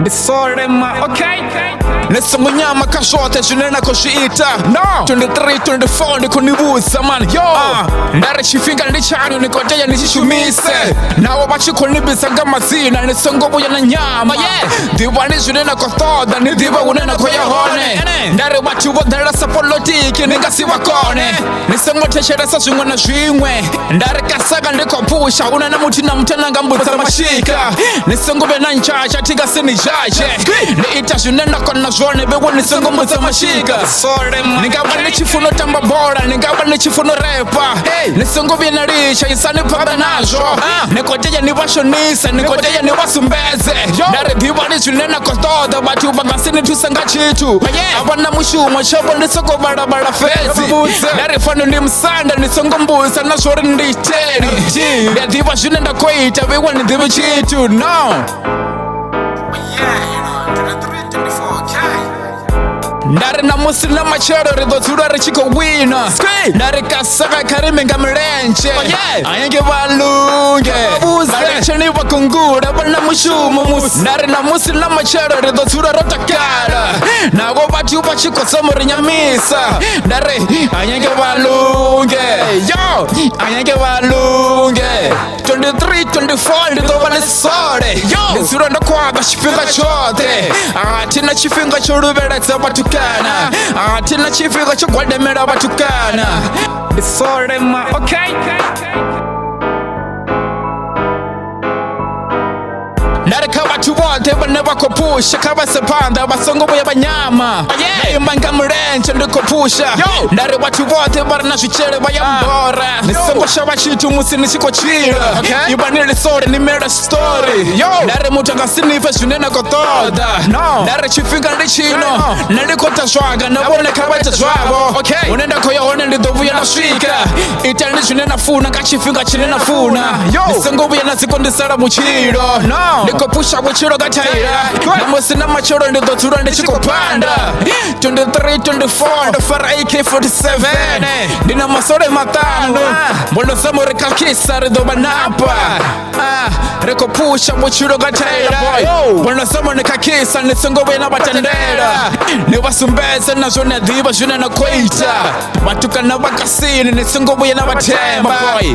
Ndi Sole okay. Nesongo nyama kashote junena koshiita no 23 24 ndikunibuza man yo ndare chifinga ndichano nikoteya nishishumise nawo bachikonibiza ngamazina nesongo buya na nyama ndiba nijunena kothoda ndiba unena koyahone ndare bachu bodala sapolotiki ningasibakone nesongo tesheresa zimwe na zimwe ndare kasaga ndikopusha unena mutina mtenanga mbuza mashika nesongo bena nchacha tigasini jaje niita junena kona zone bewo nisongo mbuza mashika ningaba nichifuno tamba bora ningaba nichifuno repa nisongo bena richa isani paba nazo nikoteya nibashonisa nikoteya nibasumbeze ndare diba nijunena kothoda batu bagasini tusanga chitu abana mushumo chabo nisongo barabara fezi ndare fano ndi msanda nisongo mbuza na zori nditeri diba junena koita bewo ndibe chitu no ndare na musina machero ridozura richiko wina ndare kasaka karime ngamrenche ayenge balunge ndare cheni bakungura bana mushumo musi ndare na musina machero ridozura rotakara nago batu bachiko somori nyamisa ndare ayenge balunge yo ayenge balunge 23 24 ndidoba Sole ndizura ndakwaga chifinga chote atina chifinga choruberetsa batukana atina chifinga chogwademera batukana Ndi Sole okay. Ndare kabatu bote bane bakopusha kabasepanda basongo boya banyama imanga murenche ndikopusha ndare batu bote barana zichere bayambora nisongo shabachitu musini chiko chira ibanile Sole ni mera story ndare mutanga sinife junena kothoda ndare chifinga ndichino nalikota zwaga nabone kabata zwabo unenda koya one ndidovuya na swika itani junena funa kachifinga chinena funa nisongo boya nazikondisara muchiro nikopusha buchiro gataira namusina machoro ndidotura ndichikopanda 23 24 ndofara AK47 ndina masore matano mbono samore kakisa ridoba napa rekopusha buchiro gataira mbono samore kakisa nisongo bena batandera nibasumbeze na zone diba juna na koita batukana bakasini nisongo bena batemba boy